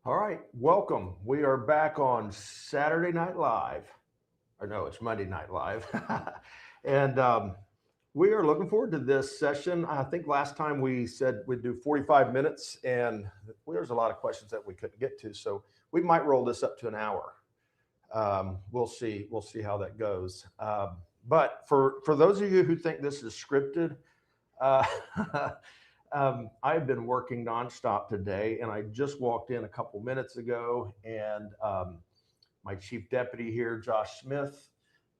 All right, welcome. We are back on Saturday Night Live. Or no, it's Monday Night Live. and We are looking forward to this session. I think last time we said we'd do 45 minutes, and there's a lot of questions that we couldn't get to. So we might roll this up to an hour. We'll see. We'll see how that goes. But for those of you who think this is scripted, uh, I've been working nonstop today, and I just walked in a couple minutes ago, and my chief deputy here, Josh Smith,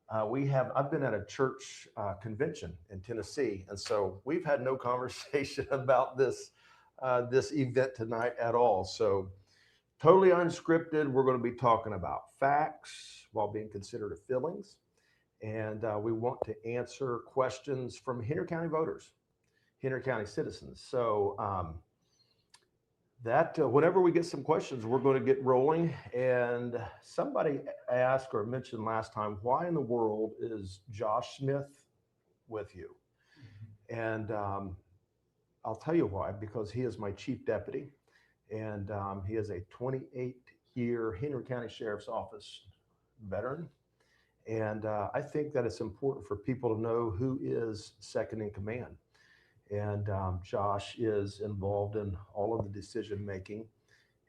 I've been at a church convention in Tennessee, and so we've had no conversation about this event tonight at all. So totally unscripted. We're going to be talking about facts while being considerate of feelings, and we want to answer questions from Henry County voters, Henry County citizens. So that whenever we get some questions, we're going to get rolling. And somebody asked or mentioned last time, why in the world is Josh Smith with you? And I'll tell you why, because he is my chief deputy, and he is a 28-year Henry County Sheriff's Office veteran. And I think that it's important for people to know who is second in command. And Josh is involved in all of the decision making,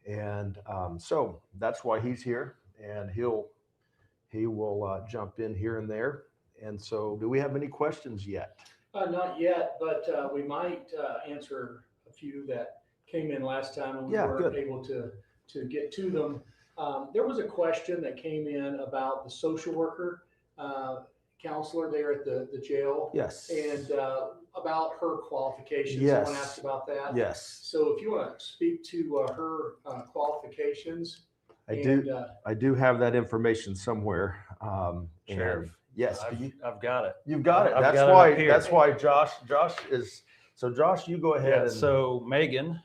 and so that's why he's here, and he will jump in here and there. And so, do we have any questions yet? Not yet, but we might answer a few that came in last time and we Yeah, weren't good. able to get to them. There was a question that came in about the social worker counselor there at the jail Yes. and about her qualifications. Someone asked Yes. about that. Yes. So if you want to speak to her qualifications I and do. I do have that information somewhere. Sheriff, yes, I've got it. you've got it. I've That's got it why. up here. That's why Josh is. So Josh, you go ahead Yeah, and. so Megan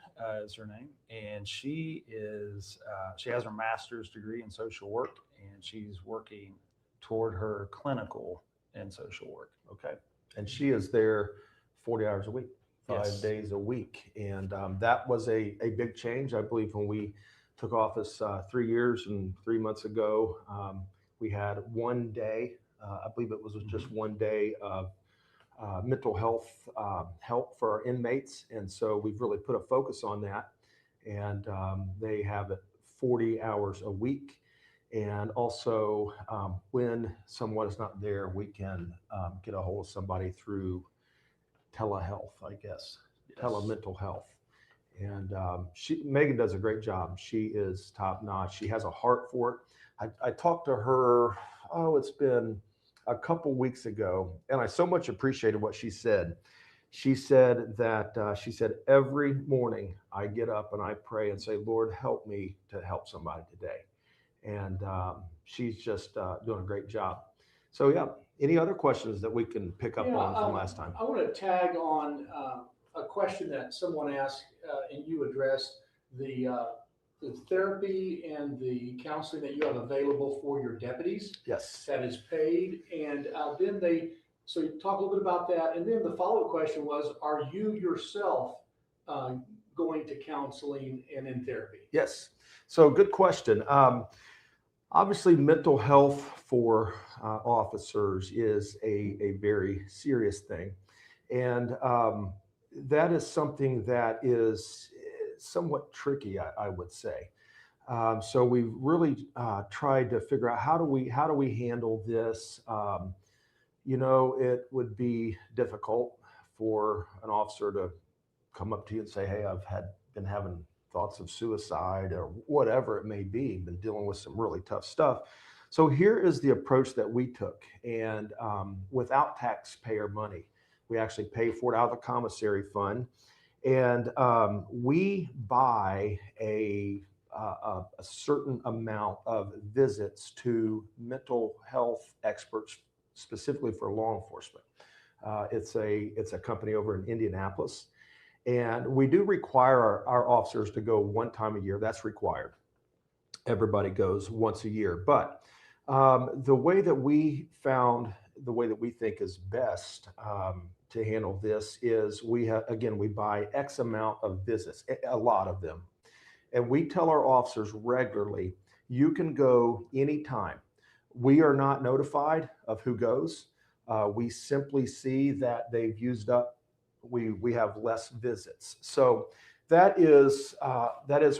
is her name, and she has her master's degree in social work, and she's working toward her clinical in social work. Okay. And she is there 40 hours a week, 5 days a week. And that was a big change, I believe, when we took office 3 years and 3 months ago. We had one day, I believe it was just one day of mental health help for our inmates. And so we've really put a focus on that. And they have it 40 hours a week. And also, when someone is not there, we can get a hold of somebody through telehealth, I guess, Yes. telemental health. And Megan does a great job. She is top notch. She has a heart for it. I talked to her, it's been a couple weeks ago, and I so much appreciated what she said. She said that every morning I get up and I pray and say, Lord, help me to help somebody today. And she's just doing a great job. So yeah, any other questions that we can pick up on from last time? I want to tag on a question that someone asked and you addressed the therapy and the counseling that you have available for your deputies Yes. that is paid. And so you talk a little bit about that. And then the follow-up question was, are you yourself going to counseling and in therapy? Yes. So good question. Obviously, mental health for officers is a very serious thing. And that is something that is somewhat tricky, I would say. So we really tried to figure out how do we handle this. It would be difficult for an officer to come up to you and say, "Hey, been having thoughts of suicide or whatever it may be, been dealing with some really tough stuff." So here is the approach that we took, and without taxpayer money, we actually pay for it out of the commissary fund, and we buy a certain amount of visits to mental health experts, specifically for law enforcement. It's a company over in Indianapolis. And we do require our officers to go one time a year. That's required. Everybody goes once a year. But the way that we think is best to handle this is we buy X amount of visits, a lot of them. And we tell our officers regularly, you can go anytime. We are not notified of who goes. We simply see that they've used up, we have less visits. So that is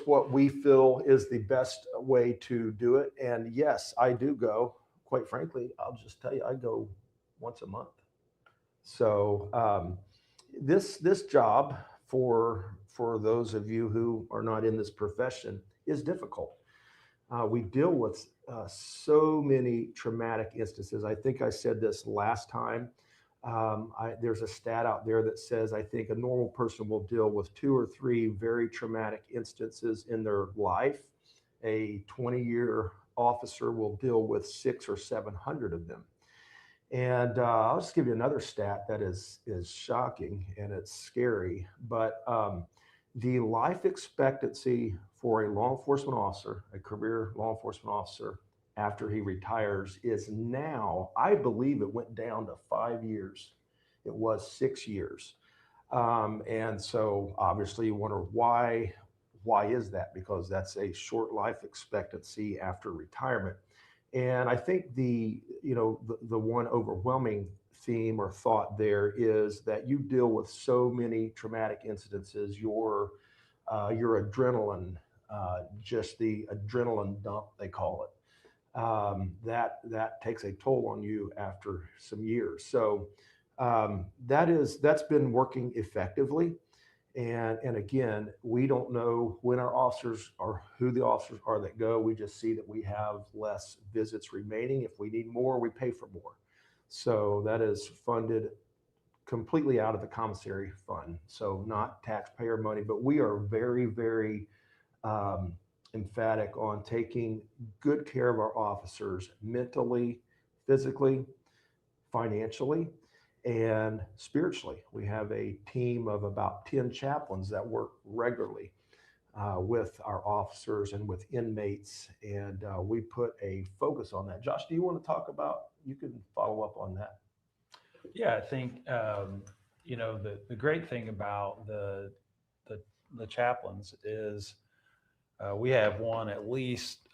what we feel is the best way to do it. And yes, I do go. Quite frankly, I'll just tell you, I go once a month. So this job for those of you who are not in this profession is difficult. We deal with so many traumatic instances. I think I said this last time. There's a stat out there that says I think a normal person will deal with 2 or 3 very traumatic instances in their life. A 20-year officer will deal with 600 or 700 of them. And I'll just give you another stat that is shocking and it's scary. But the life expectancy for a law enforcement officer, a career law enforcement officer, after he retires is now, I believe it went down to 5 years. It was 6 years. And so obviously you wonder why is that? Because that's a short life expectancy after retirement. And I think the one overwhelming theme or thought there is that you deal with so many traumatic incidences, your adrenaline, just the adrenaline dump, they call it. That takes a toll on you after some years. So that's been working effectively. And again, we don't know when our officers or who the officers are that go. We just see that we have less visits remaining. If we need more, we pay for more. So that is funded completely out of the commissary fund. So not taxpayer money, but we are very, very emphatic on taking good care of our officers mentally, physically, financially, and spiritually. We have a team of about 10 chaplains that work regularly with our officers and with inmates, and we put a focus on that. Josh, do you want to talk about, you can follow up on that. Yeah, I think, the great thing about the chaplains is we have one at least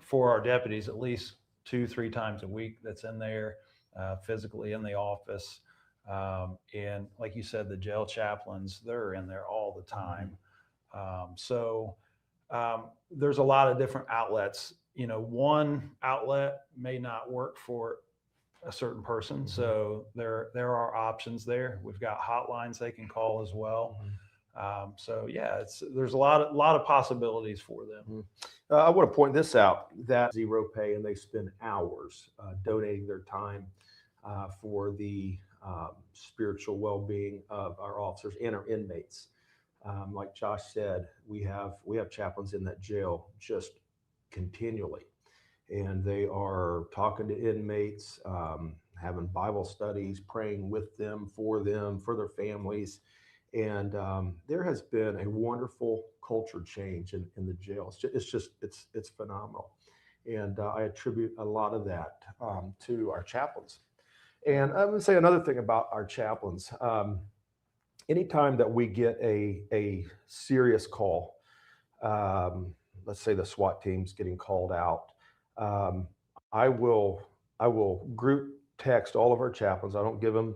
for our deputies, at least 2-3 times a week that's in there physically in the office. And like you said, the jail chaplains, they're in there all the time. So there's a lot of different outlets. One outlet may not work for a certain person. So there are options there. We've got hotlines they can call as well. So yeah, there's a lot of possibilities for them. I want to point this out, that zero pay, and they spend hours donating their time for the spiritual well-being of our officers and our inmates. Like Josh said, we have chaplains in that jail just continually, and they are talking to inmates, having Bible studies, praying with them, for their families. And there has been a wonderful culture change in the jail. It's phenomenal. And I attribute a lot of that to our chaplains. And I would say another thing about our chaplains, anytime that we get a serious call, let's say the SWAT team's getting called out, I will group text all of our chaplains. I don't give them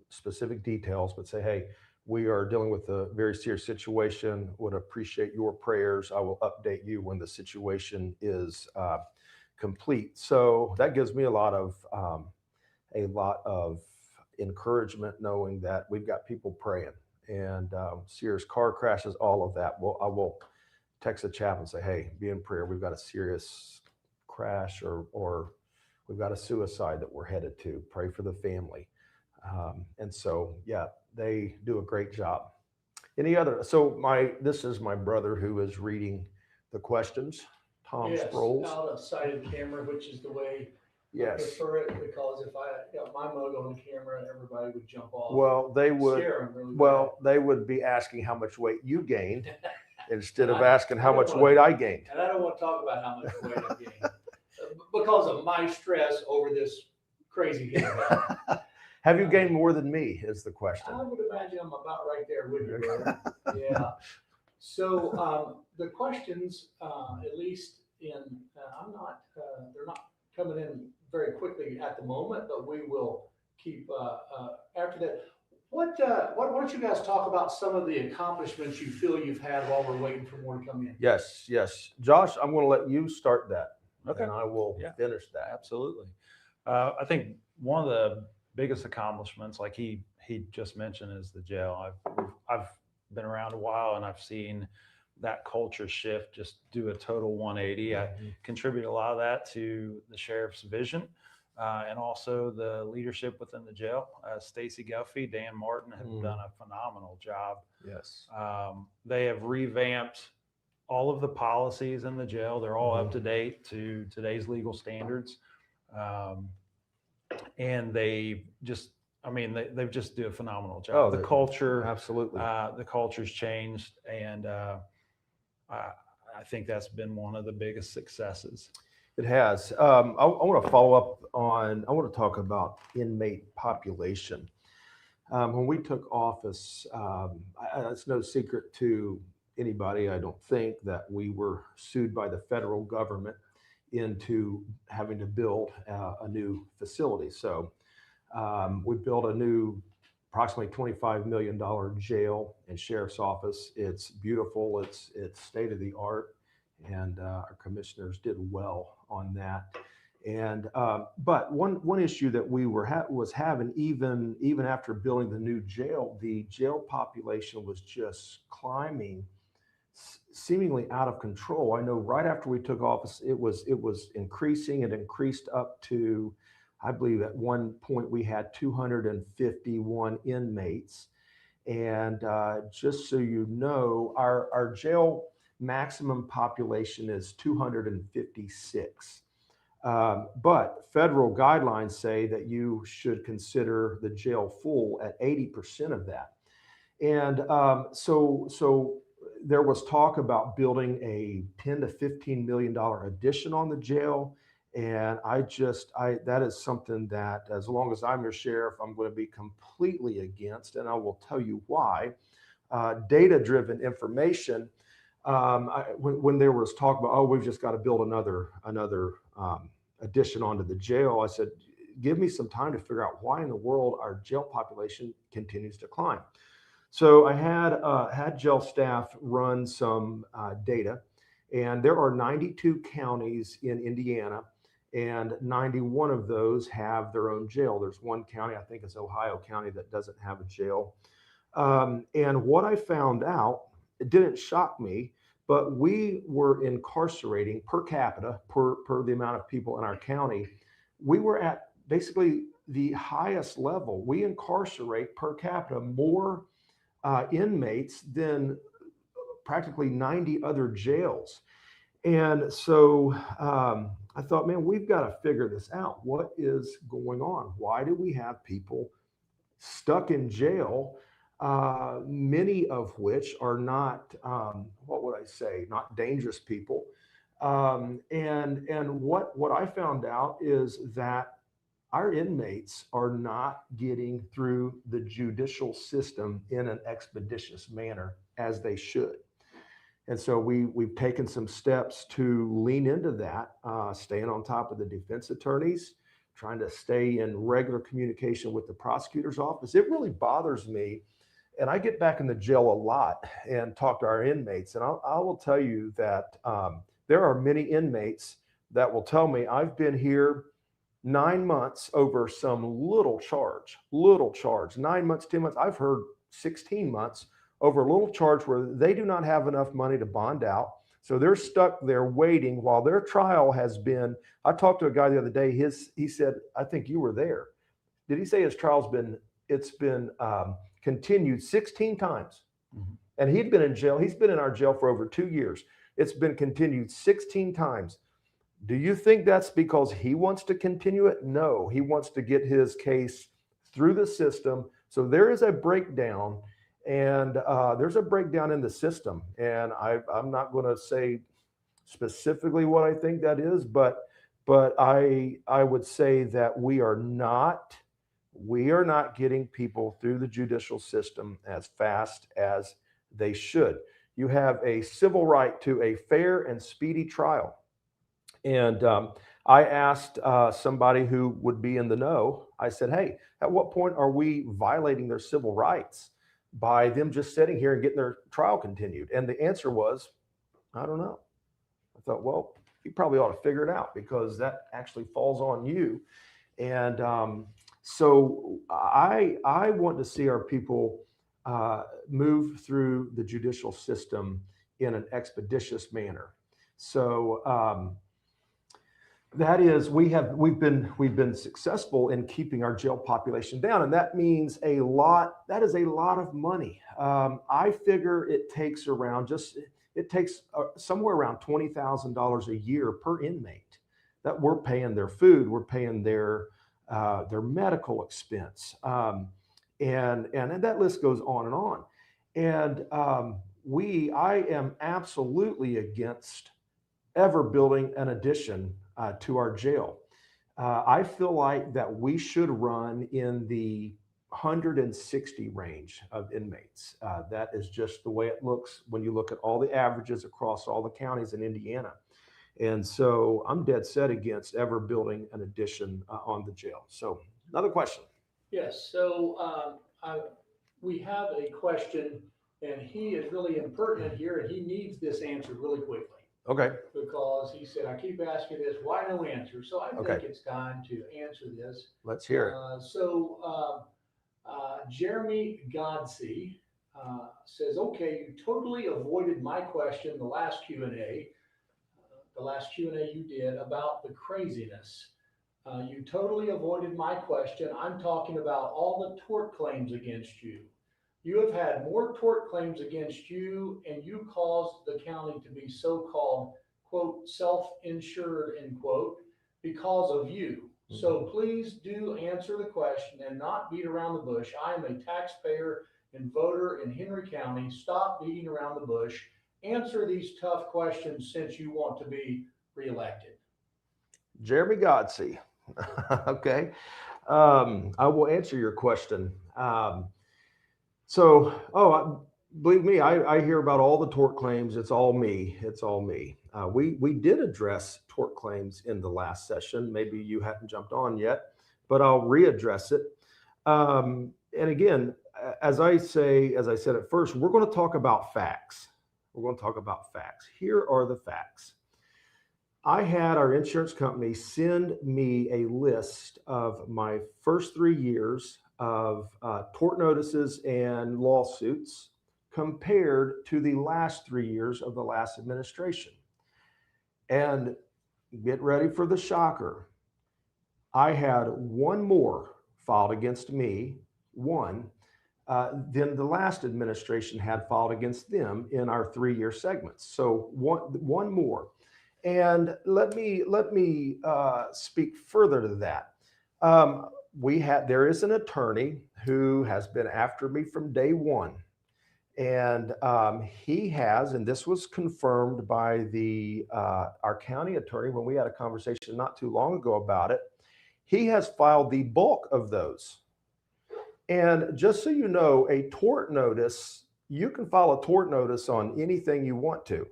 specific details, but say, hey, we are dealing with a very serious situation. Would appreciate your prayers. I will update you when the situation is complete. So that gives me a lot of encouragement, knowing that we've got people praying. And serious car crashes, all of that. Well, I will text the chaplain and say, hey, be in prayer. We've got a serious crash or we've got a suicide that we're headed to. Pray for the family. And so, yeah, they do a great job. This is my brother who is reading the questions, Tom Sproles. Out of sighted camera, which is the way I prefer it, because if I got my mug on camera, everybody would jump off. Well, they would. Really they would be asking how much weight you gained instead of asking how much weight I gained. And I don't want to talk about how much weight I gained because of my stress over this crazy game. Have you gained more than me is the question. I would imagine I'm about right there with you, brother. Yeah. So the questions, at least I'm not, they're not coming in very quickly at the moment, but we will keep after that. Why don't you guys talk about some of the accomplishments you feel you've had while we're waiting for more to come in? Yes, yes. Josh, I'm going to let you start that. Okay. And I will Yeah. finish that. Absolutely. I think one of the biggest accomplishments, like he just mentioned, is the jail. I've been around a while, and I've seen that culture shift, just do a total 180. I contribute a lot of that to the sheriff's vision, and also the leadership within the jail. Stacy Guffey, Dan Martin have done a phenomenal job. Yes. They have revamped all of the policies in the jail. They're all up to date to today's legal standards. And they just, they just do a phenomenal job. Oh, the culture, absolutely. The culture's changed, and I think that's been one of the biggest successes. It has. I want to follow up on, I want to talk about inmate population. When we took office, it's no secret to anybody, I don't think, that we were sued by the federal government into having to build a new facility. So we built a new approximately $25 million jail and sheriff's office. It's beautiful. It's state of the art, and our commissioners did well on that. And but one issue that we was having even after building the new jail, the jail population was just climbing, seemingly out of control. I know right after we took office, it was increasing. It increased up to, I believe at one point we had 251 inmates. And just so you know, our jail maximum population is 256. But federal guidelines say that you should consider the jail full at 80% of that. And so there was talk about building a $10 to $15 million addition on the jail. And that is something that, as long as I'm your sheriff, I'm going to be completely against. And I will tell you why. Data-driven information. When there was talk about, we've just got to build another addition onto the jail, I said, give me some time to figure out why in the world our jail population continues to climb. So I had jail staff run some data, and there are 92 counties in Indiana, and 91 of those have their own jail. There's one county, I think it's Ohio County, that doesn't have a jail. And what I found out, it didn't shock me, but we were incarcerating per capita, per the amount of people in our county, we were at basically the highest level. We incarcerate per capita more inmates than practically 90 other jails. And so I thought, man, we've got to figure this out. What is going on? Why do we have people stuck in jail, many of which are not, what would I say, not dangerous people? And what I found out is that our inmates are not getting through the judicial system in an expeditious manner as they should. And so we've taken some steps to lean into that, staying on top of the defense attorneys, trying to stay in regular communication with the prosecutor's office. It really bothers me. And I get back in the jail a lot and talk to our inmates. And I will tell you that there are many inmates that will tell me, I've been here 9 months over some little charge, 9 months, 10 months. I've heard 16 months over a little charge where they do not have enough money to bond out. So they're stuck there waiting while their trial has been. I talked to a guy the other day, he said, I think you were there. Did he say his trial's been continued 16 times? Mm-hmm. And he'd been in jail. He's been in our jail for over 2 years. It's been continued 16 times. Do you think that's because he wants to continue it? No, he wants to get his case through the system. So there is a breakdown, and there's a breakdown in the system. And I'm not going to say specifically what I think that is, but I would say that we are not getting people through the judicial system as fast as they should. you have a civil right to a fair and speedy trial. And I asked somebody who would be in the know, I said, hey, at what point are we violating their civil rights by them just sitting here and getting their trial continued? And the answer was, I don't know. I thought, well, you probably ought to figure it out because that actually falls on you. And so I want to see our people move through the judicial system in an expeditious manner. So that is, we've been successful in keeping our jail population down, and that means a lot. That is a lot of money. I figure it takes somewhere around $20,000 a year per inmate that we're paying their food, we're paying their medical expense, and that list goes on and on. And I am absolutely against ever building an addition to our jail. I feel like that we should run in the 160 range of inmates. That is just the way it looks when you look at all the averages across all the counties in Indiana. And so I'm dead set against ever building an addition on the jail. So another question. Yes, so we have a question, and he is really impertinent here, and he needs this answered really quickly. Okay. Because he said, I keep asking this, why no answer? So I think Okay. it's time to answer this. Let's hear it. Jeremy Godsey says, okay, you totally avoided my question, the last Q&A you did about the craziness. You totally avoided my question. I'm talking about all the tort claims against you. You have had more tort claims against you, and you caused the county to be so-called, quote, self-insured, end quote, because of you. So please do answer the question and not beat around the bush. I am a taxpayer and voter in Henry County. Stop beating around the bush. Answer these tough questions since you want to be reelected. Jeremy Godsey. Okay. I will answer your question. Believe me, I hear about all the tort claims. It's all me. It's all me. We did address tort claims in the last session. Maybe you hadn't jumped on yet, but I'll readdress it. And again, as I said at first, we're going to talk about facts. We're going to talk about facts. Here are the facts. I had our insurance company send me a list of my first 3 years of tort notices and lawsuits compared to the last 3 years of the last administration. And get ready for the shocker. I had one more filed against me, than the last administration had filed against them in our 3-year segments. So one more. And let me speak further to that. There is an attorney who has been after me from day one. And he has, and this was confirmed by our county attorney when we had a conversation not too long ago about it, he has filed the bulk of those. And just so you know, a tort notice, you can file a tort notice on anything you want to.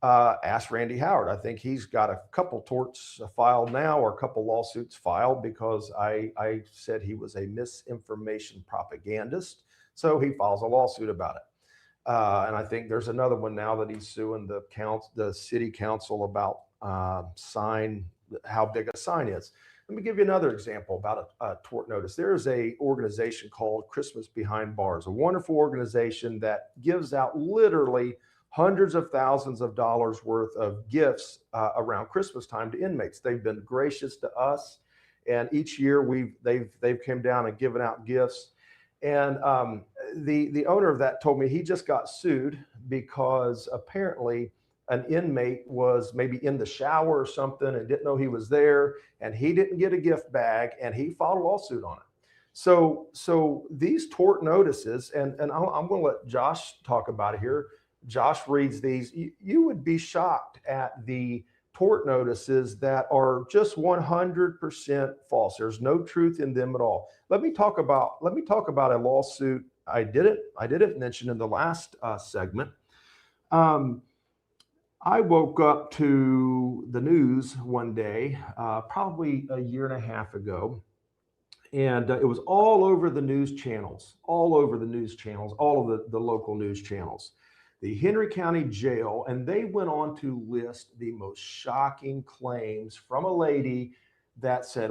Ask Randy Howard. I think he's got a couple torts filed now, or a couple lawsuits filed, because I said he was a misinformation propagandist. So he files a lawsuit about it. And I think there's another one now that he's suing the city council about how big a sign is. Let me give you another example about a tort notice. There is a organization called Christmas Behind Bars, a wonderful organization that gives out literally hundreds of thousands of dollars worth of gifts around Christmas time to inmates. They've been gracious to us, and each year they've come down and given out gifts. And the owner of that told me he just got sued because apparently an inmate was maybe in the shower or something and didn't know he was there, and he didn't get a gift bag, and he filed a lawsuit on it. So these tort notices, and I'm going to let Josh talk about it here. Josh reads these. You would be shocked at the tort notices that are just 100% false. There's no truth in them at all. Let me talk about a lawsuit I didn't mention in the last segment, Um, I woke up to the news one day, probably a year and a half ago, and it was all over the news channels, all over the news channels, all of the local news channels. The Henry County Jail, and they went on to list the most shocking claims from a lady that said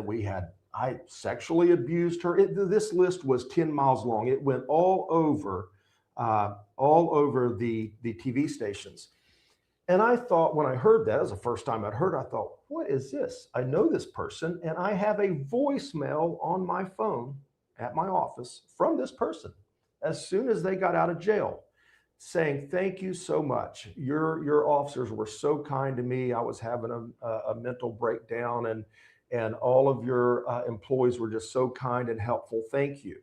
I sexually abused her. This list was 10 miles long. It went all over the TV stations. And I thought, when I heard that, it was the first time I'd heard, I thought, what is this? I know this person, and I have a voicemail on my phone at my office from this person as soon as they got out of jail, saying, thank you so much. Your officers were so kind to me. I was having a mental breakdown, and all of your employees were just so kind and helpful. Thank you.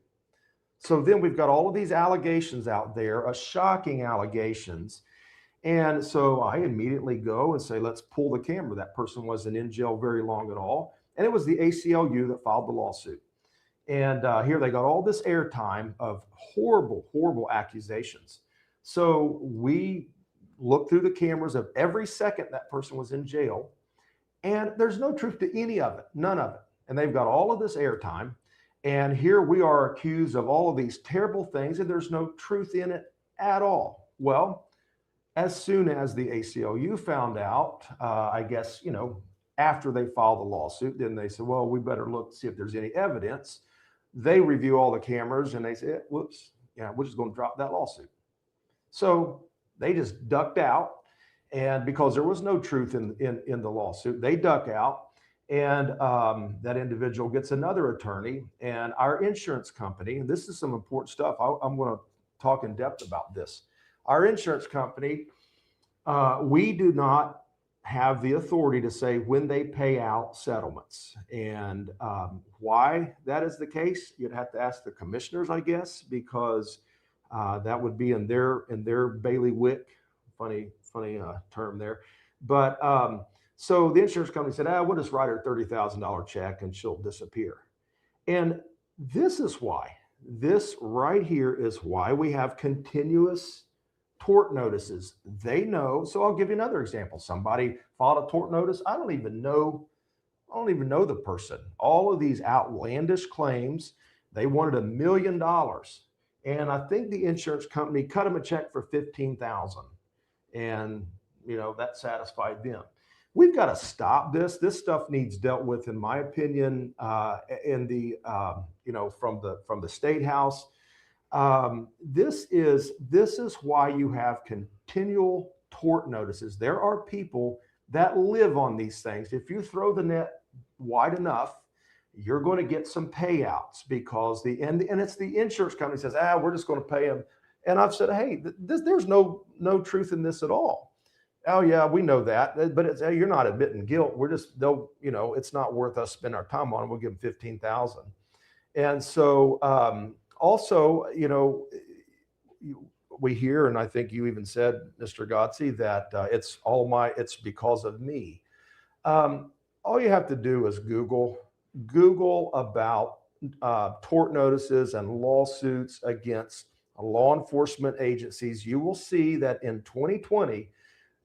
So then we've got all of these allegations out there, shocking allegations. And so I immediately go and say, let's pull the camera. That person wasn't in jail very long at all. And it was the ACLU that filed the lawsuit. And here they got all this airtime of horrible, horrible accusations. So we looked through the cameras of every second that person was in jail. And there's no truth to any of it, none of it. And they've got all of this airtime. And here we are accused of all of these terrible things, and there's no truth in it at all. Well, as soon as the ACLU found out, I guess, after they filed the lawsuit, then they said, well, we better look to see if there's any evidence. They review all the cameras and they say, whoops, yeah, we're just going to drop that lawsuit. So they just ducked out. And because there was no truth in the lawsuit, they duck out. And that individual gets another attorney, and our insurance company, and this is some important stuff. I'm going to talk in depth about this. Our insurance company, we do not have the authority to say when they pay out settlements. And why that is the case, you'd have to ask the commissioners, I guess, because that would be in their bailiwick. Funny term there. But so the insurance company said, we'll just write her $30,000 check and she'll disappear. And this right here is why we have continuous tort notices. They know. So I'll give you another example. Somebody filed a tort notice. I don't even know the person. All of these outlandish claims. They wanted $1 million. And I think the insurance company cut them a check for $15,000. And, that satisfied them. We've got to stop this. This stuff needs dealt with, in my opinion, in the, from the State House. This is why you have continual tort notices. There are people that live on these things. If you throw the net wide enough, you're going to get some payouts because and it's the insurance company says, we're just going to pay them. And I've said, hey, there's no truth in this at all. Oh yeah, we know that, but it's, you're not admitting guilt. It's not worth us spending our time on it. We'll give them 15,000. And so also, we hear, and I think you even said, Mr. Gotzi, that it's because of me. All you have to do is Google about tort notices and lawsuits against law enforcement agencies. You will see that in 2020,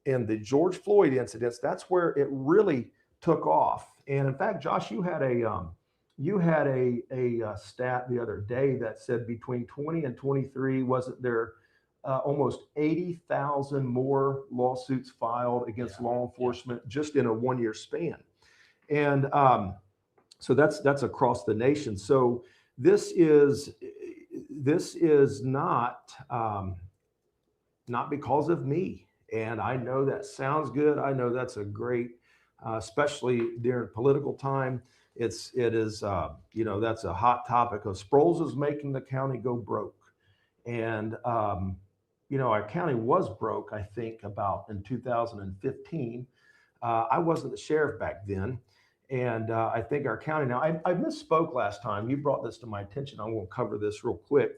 in the George Floyd incidents, that's where it really took off. And in fact, Josh, you had a stat the other day that said between 20 and 23, wasn't there almost 80,000 more lawsuits filed against law enforcement just in a 1-year span? And so that's across the nation. So this is not because of me. And I know that sounds good. I know that's a great, especially during political time. It is that's a hot topic. Of Sproles is making the county go broke, and our county was broke. I think about in 2015. I wasn't the sheriff back then, and I think our county now. I misspoke last time. You brought this to my attention. I won't cover this real quick.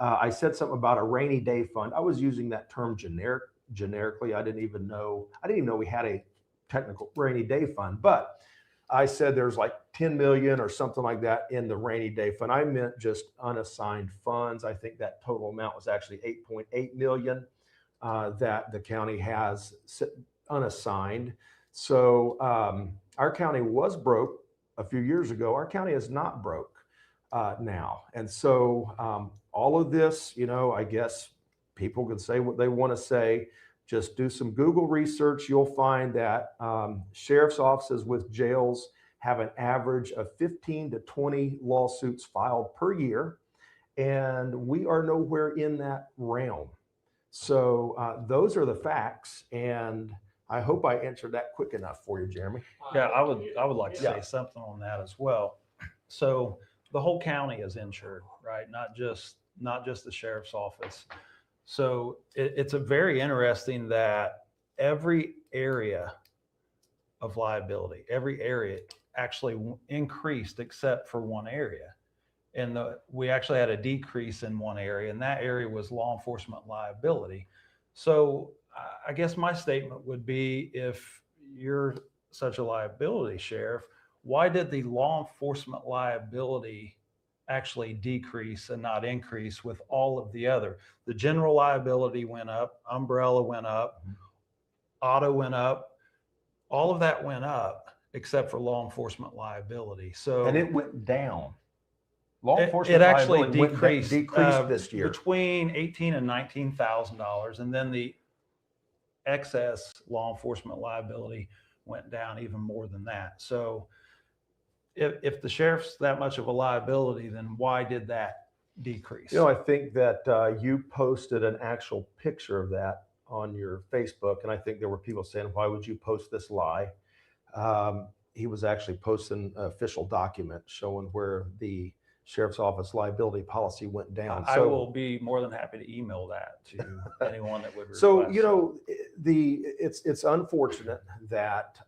I said something about a rainy day fund. I was using that term generically. I didn't even know we had a technical rainy day fund, but I said there's like 10 million or something like that in the rainy day fund. I meant just unassigned funds. I think that total amount was actually 8.8 million. that the county has unassigned. So our county was broke a few years ago. Our county is not broke now. And so all of this, I guess people can say what they want to say. Just do some Google research. You'll find that sheriff's offices with jails have an average of 15 to 20 lawsuits filed per year. And we are nowhere in that realm. So those are the facts. And I hope I answered that quick enough for you, Jeremy. Yeah, I would like to Yeah. say something on that as well. So the whole county is insured, right? Not just the sheriff's office. So it's a very interesting that every area of liability, every area actually increased except for one area. And we actually had a decrease in one area, and that area was law enforcement liability. So I guess my statement would be, if you're such a liability sheriff, why did the law enforcement liability actually decrease and not increase with all of the other? The general liability went up, umbrella went up, auto went up, all of that went up except for law enforcement liability. So And it went down. Law it enforcement actually liability decreased decreased this year. between $18,000 and $19,000, and then the excess law enforcement liability went down even more than that. So if the sheriff's that much of a liability, then why did that decrease? I think that you posted an actual picture of that on your Facebook, and I think there were people saying, "Why would you post this lie?" He was actually posting an official document showing where the sheriff's office liability policy went down. I will be more than happy to email that to anyone that would request. So it's unfortunate that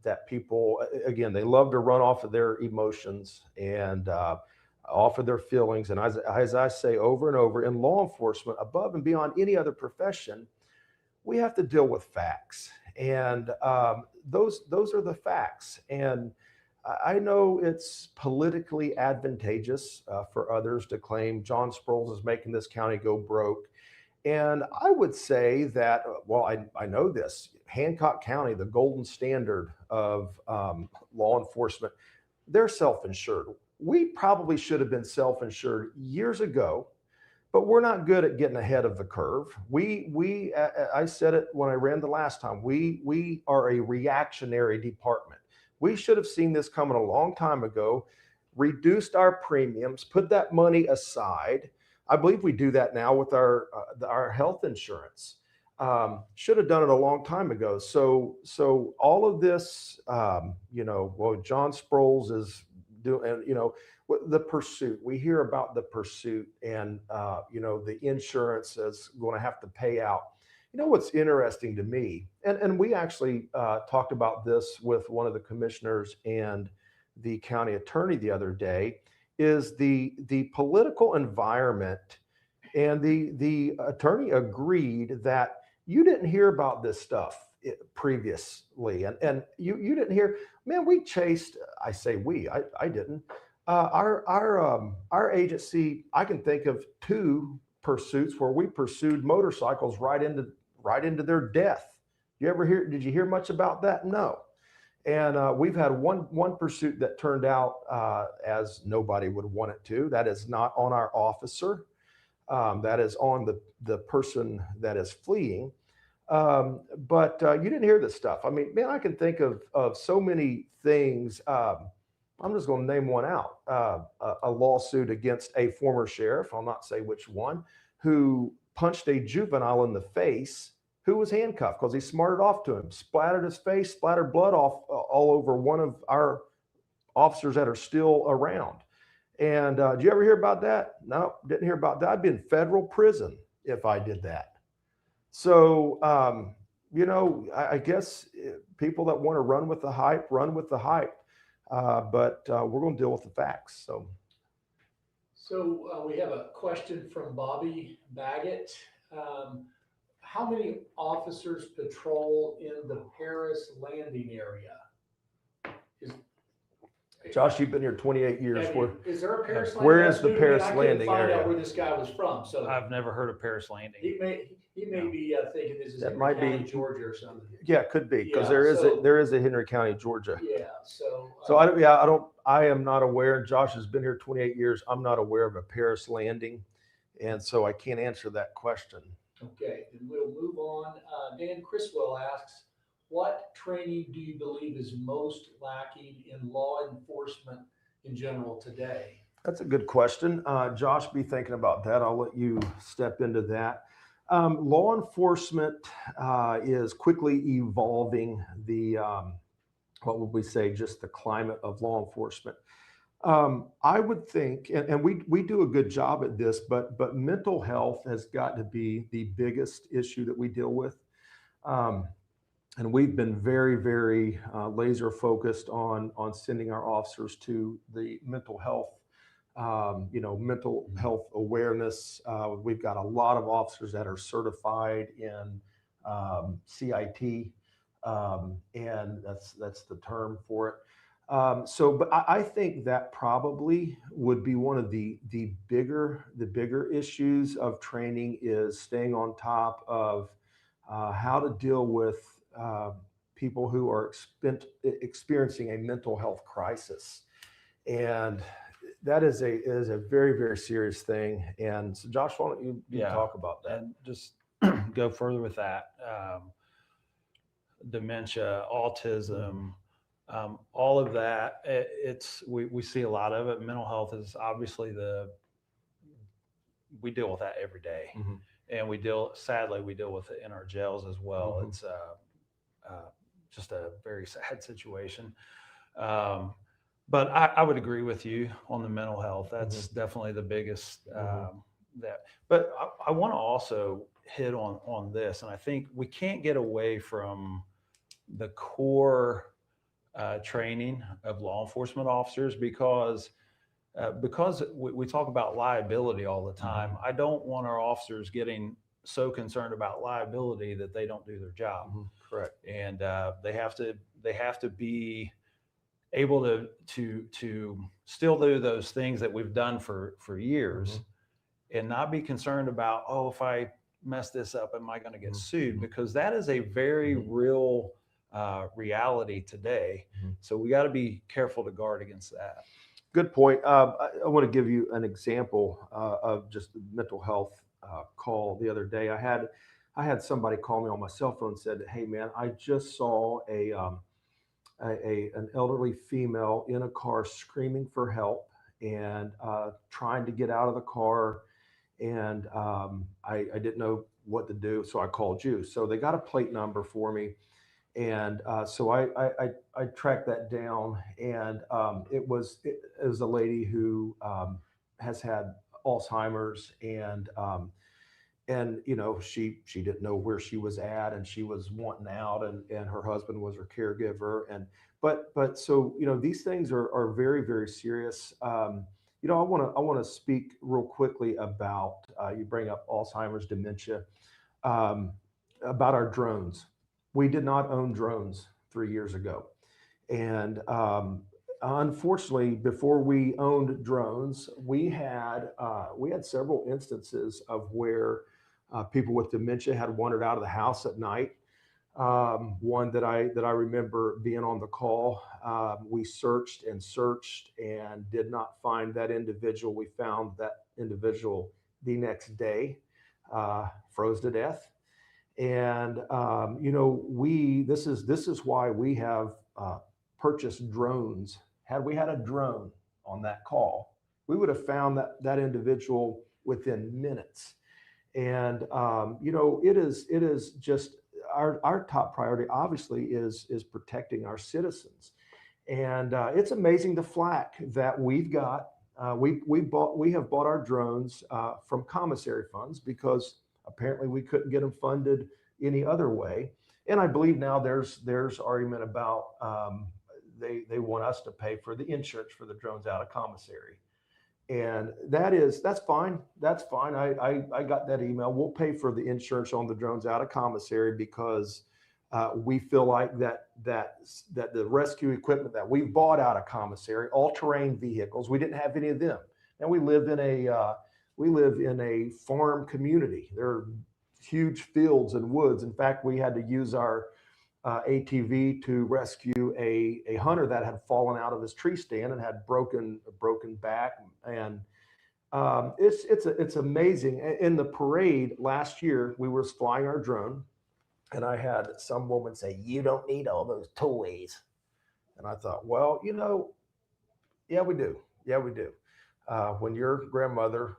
that people, again, they love to run off of their emotions and off of their feelings. And as I say over and over, in law enforcement, above and beyond any other profession, we have to deal with facts, and those are the facts. And I know it's politically advantageous for others to claim John Sproles is making this county go broke. And I would say that, well, I know this, Hancock County, the golden standard of law enforcement, they're self-insured. We probably should have been self-insured years ago, but we're not good at getting ahead of the curve. I said it when I ran the last time, we are a reactionary department. We should have seen this coming a long time ago, reduced our premiums, put that money aside. I believe we do that now with our health insurance. Should have done it a long time ago. So all of this, well, John Sproles is doing, the pursuit. We hear about the pursuit, and the insurance is going to have to pay out. What's interesting to me, and we actually talked about this with one of the commissioners and the county attorney the other day, is the political environment. And the attorney agreed that you didn't hear about this stuff previously, and you didn't hear. Man, we chased. I say we. I didn't. Our agency. I can think of 2 pursuits where we pursued motorcycles right into their death. Did you hear much about that? No. And we've had one pursuit that turned out as nobody would want it to. That is not on our officer. That is on the person that is fleeing. But you didn't hear this stuff. I mean, man, I can think of so many things. I'm just going to name one out. A lawsuit against a former sheriff, I'll not say which one, who punched a juvenile in the face who was handcuffed because he smarted off to him, splattered his face, splattered blood off all over one of our officers that are still around. And did you ever hear about that? No, didn't hear about that. I'd be in federal prison if I did that. So, I guess people that want to run with the hype, run with the hype. But we're going to deal with the facts. So we have a question from Bobby Baggett. How many officers patrol in the Paris landing area? Josh, you've been here 28 years. Is there a Paris landing? Where is That's the new to me, and Paris I couldn't landing find area? out where this guy was from, so I've never heard of Paris Landing. he may be thinking this is That Henry might County, be- Georgia or something. Yeah, it could be, because Yeah, so- there is a Henry County, Georgia. Yeah, so. So I am not aware, and Josh has been here 28 years. I'm not aware of a Paris landing. And so I can't answer that question. Okay, then we'll move on. Dan Criswell asks, what training do you believe is most lacking in law enforcement in general today? That's a good question. Josh, be thinking about that. I'll let you step into that. Law enforcement is quickly evolving what would we say, just the climate of law enforcement. I would think, and we do a good job at this, but mental health has got to be the biggest issue that we deal with. And we've been very, very laser focused on sending our officers to the mental health, mental health awareness. We've got a lot of officers that are certified in CIT, and that's the term for it. But I think that probably would be one of the bigger issues of training is staying on top of how to deal with people who are experiencing a mental health crisis, and that is a very, very serious thing. And so, Josh, why don't you talk about that and just go further with that? Dementia, autism. All of that, we see a lot of it. Mental health is obviously we deal with that every day. Mm-hmm. And sadly, we deal with it in our jails as well. Mm-hmm. It's just a very sad situation. But I would agree with you on the mental health. That's Mm-hmm. definitely the biggest Mm-hmm. But I want to also hit on this, and I think we can't get away from the core training of law enforcement officers because we talk about liability all the time. Mm-hmm. I don't want our officers getting so concerned about liability that they don't do their job. Mm-hmm. Correct. And they have to be able to still do those things that we've done for years, mm-hmm. and not be concerned about, if I mess this up, am I going to get mm-hmm. sued? Because that is a very mm-hmm. real reality today. Mm-hmm. So we got to be careful to guard against that. Good point. I want to give you an example of just the mental health call the other day. I had somebody call me on my cell phone and said, "Hey man, I just saw an elderly female in a car screaming for help and trying to get out of the car, and I didn't know what to do, so I called you." So they got a plate number for me. And so I tracked that down, and it was a lady who has had Alzheimer's, and she didn't know where she was at, and she was wanting out, and her husband was her caregiver, but so these things are very, very serious. I want to speak real quickly about you bring up Alzheimer's, dementia, about our drones. We did not own drones 3 years ago. And unfortunately, before we owned drones, we had several instances of where people with dementia had wandered out of the house at night. One that I remember being on the call, we searched and did not find that individual. We found that individual the next day, froze to death. And this is why we have purchased drones. Had we had a drone on that call, we would have found that individual within minutes. And it is just our top priority. Obviously, is protecting our citizens. And it's amazing the flack that we've got. We have bought our drones from commissary funds because apparently we couldn't get them funded any other way. And I believe now there's argument about they want us to pay for the insurance for the drones out of commissary. And that's fine. That's fine. I got that email. We'll pay for the insurance on the drones out of commissary because We feel like that the rescue equipment that we bought out of commissary, all-terrain vehicles, we didn't have any of them. And we live in a farm community. There are huge fields and woods. In fact, we had to use our ATV to rescue a hunter that had fallen out of his tree stand and had a broken back. And it's amazing. In the parade last year, we were flying our drone, and I had some woman say, "You don't need all those toys." And I thought, well, yeah, we do. Yeah, we do. When your grandmother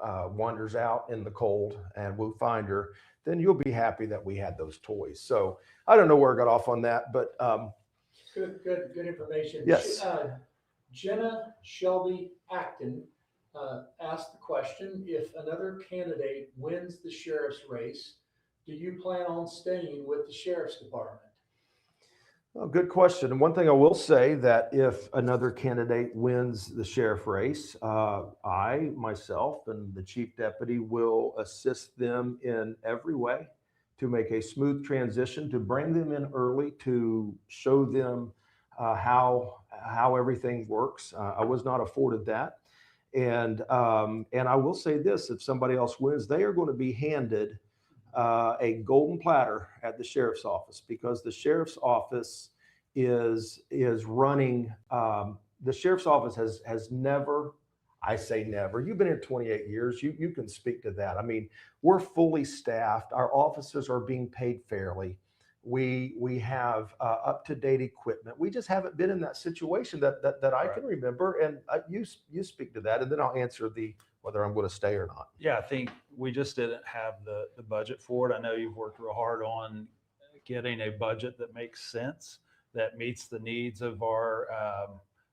wanders out in the cold and we'll find her, then you'll be happy that we had those toys. So I don't know where I got off on that, but Good information. yes. Jenna Shelby Acton asked the question, if another candidate wins the sheriff's race, do you plan on staying with the sheriff's department? Well, good question. And one thing I will say, that if another candidate wins the sheriff race, I myself and the chief deputy will assist them in every way to make a smooth transition, to bring them in early, to show them how everything works. I was not afforded that. And I will say this: if somebody else wins, they are going to be handed a golden platter at the sheriff's office, because the sheriff's office is running. The sheriff's office has never, I say never. You've been here 28 years. You can speak to that. I mean, we're fully staffed. Our officers are being paid fairly. We have up to date equipment. We just haven't been in that situation that I can remember. And you speak to that, and then I'll answer whether I'm going to stay or not. Yeah, I think we just didn't have the budget for it. I know you've worked real hard on getting a budget that makes sense, that meets the needs of our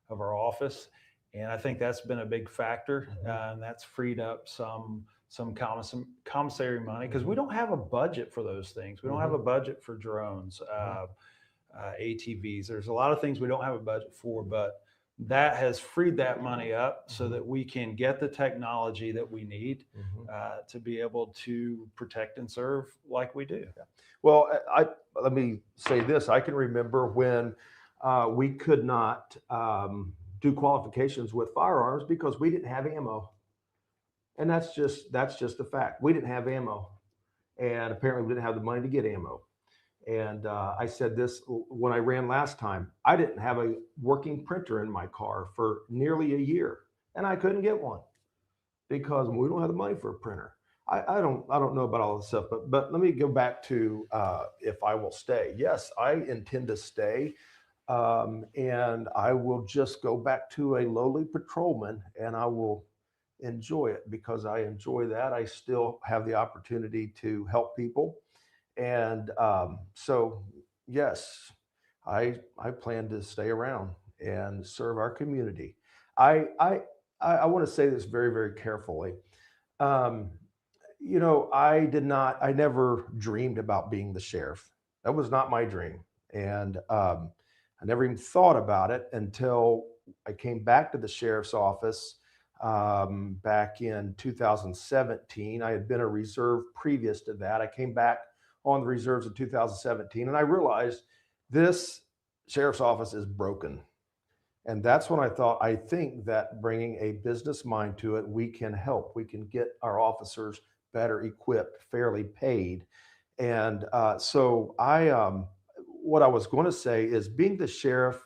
office, and I think that's been a big factor, and that's freed up some commissary money, because we don't have a budget for those things. We don't have a budget for drones, ATVs. There's a lot of things we don't have a budget for, but that has freed that money up so that we can get the technology that we need to be able to protect and serve like we do. Yeah. Well, let me say this. I can remember when we could not do qualifications with firearms because we didn't have ammo. And that's just a fact. We didn't have ammo, and apparently we didn't have the money to get ammo. And I said this when I ran last time. I didn't have a working printer in my car for nearly a year, and I couldn't get one because we don't have the money for a printer. I don't know about all this stuff, but let me go back to if I will stay. Yes, I intend to stay, and I will just go back to a lowly patrolman, and I will enjoy it because I enjoy that. I still have the opportunity to help people. And so, yes, I plan to stay around and serve our community. I want to say this very, very carefully. I never dreamed about being the sheriff. That was not my dream. And I never even thought about it until I came back to the sheriff's office back in 2017. I had been a reserve previous to that. I came back on the reserves in 2017, and I realized this sheriff's office is broken. And that's when I think that bringing a business mind to it, we can help. We can get our officers better equipped, fairly paid. And what I was going to say is, being the sheriff,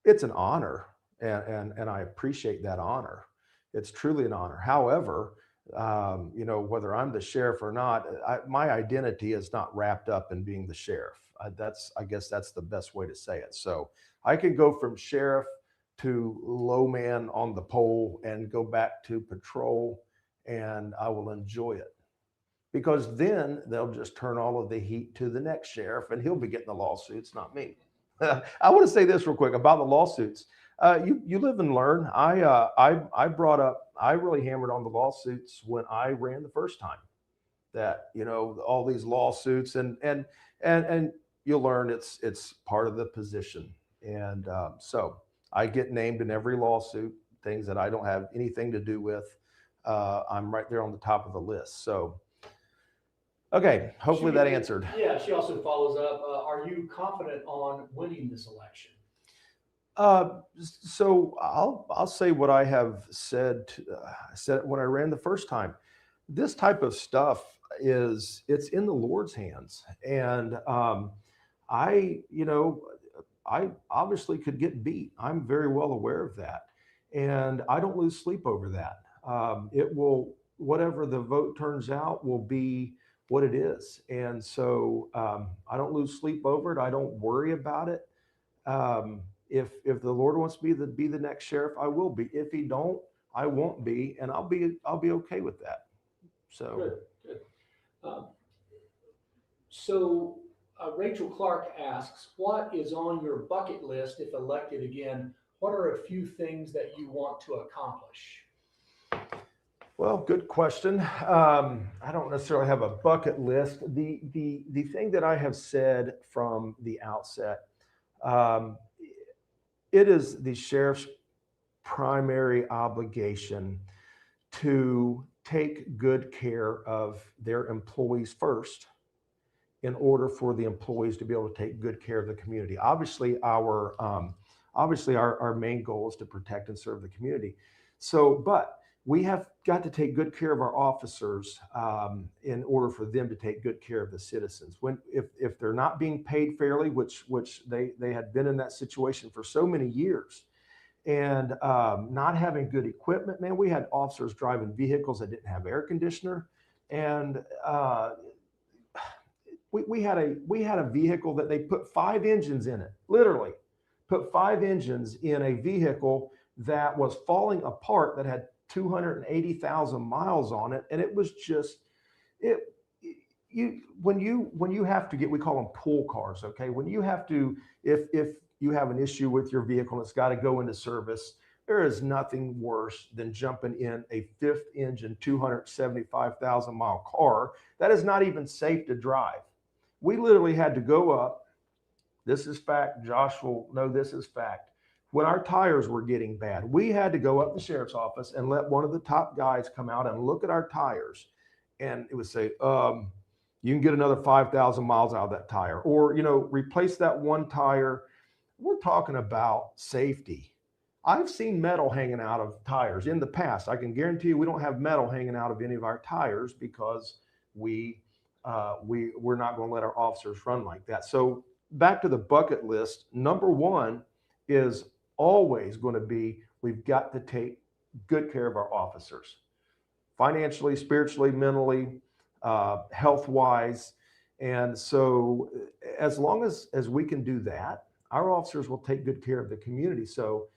it's an honor, and I appreciate that honor. It's truly an honor. However, whether I'm the sheriff or not, my identity is not wrapped up in being the sheriff. I guess that's the best way to say it. So I could go from sheriff to low man on the pole and go back to patrol, and I will enjoy it, because then they'll just turn all of the heat to the next sheriff, and he'll be getting the lawsuits, not me. I want to say this real quick about the lawsuits. You live and learn. I really hammered on the lawsuits when I ran the first time, that, all these lawsuits, and you'll learn it's part of the position. And so I get named in every lawsuit, things that I don't have anything to do with. I'm right there on the top of the list. So Okay, hopefully that She- answered. Yeah, she also follows up, are you confident on winning this election? So I'll say what I have said. I said it when I ran the first time. This type of stuff it's in the Lord's hands, and I obviously could get beat. I'm very well aware of that, and I don't lose sleep over that. It will whatever the vote turns out will be what it is, and so I don't lose sleep over it. I don't worry about it. If the Lord wants me to be the next sheriff, I will be. If He don't, I won't be, and I'll be okay with that. So Good, good. Um, So Rachel Clark asks, what is on your bucket list if elected again? What are a few things that you want to accomplish? well, good question. I don't necessarily have a bucket list. The thing that I have said from the outset, um, it is the sheriff's primary obligation to take good care of their employees first in order for the employees to be able to take good care of the community. Obviously our main goal is to protect and serve the community. So, but we have got to take good care of our officers in order for them to take good care of the citizens. If they're not being paid fairly, which they had been in that situation for so many years, and not having good equipment, man, we had officers driving vehicles that didn't have air conditioner, and we had a vehicle that they put 5 engines in it, literally put 5 engines in a vehicle that was falling apart, that had 280,000 miles on it, and it was just it. When you have to get, we call them pool cars, okay? When you have to, if you have an issue with your vehicle and it's got to go into service, there is nothing worse than jumping in a fifth engine 275,000 mile car that is not even safe to drive. We literally had to go up. This is fact. Josh will know this is fact. When our tires were getting bad, we had to go up the sheriff's office and let one of the top guys come out and look at our tires. And it would say, you can get another 5,000 miles out of that tire, or, replace that one tire. We're talking about safety. I've seen metal hanging out of tires in the past. I can guarantee you we don't have metal hanging out of any of our tires because we're not going to let our officers run like that. So back to the bucket list, number one is always going to be, we've got to take good care of our officers, financially, spiritually, mentally, health wise. And so as long as we can do that, our officers will take good care of the community. So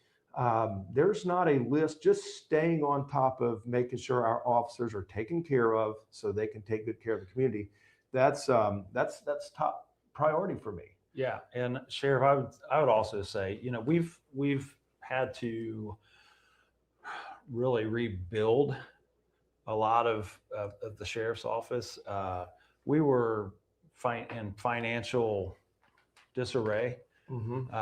there's not a list, just staying on top of making sure our officers are taken care of so they can take good care of the community. That's top priority for me. Yeah, and Sheriff, I would also say, we've had to really rebuild a lot of the sheriff's office. We were in financial disarray. Mm-hmm.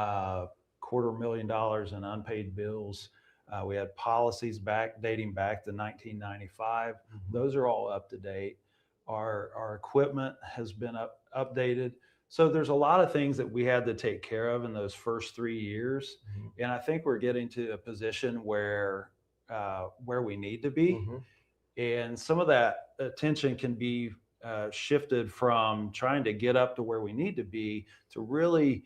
$250,000 in unpaid bills. We had policies dating back to 1995. Mm-hmm. Those are all up to date. Our equipment has been updated. So there's a lot of things that we had to take care of in those first 3 years. Mm-hmm. And I think we're getting to a position where we need to be. Mm-hmm. And some of that attention can be shifted from trying to get up to where we need to be to really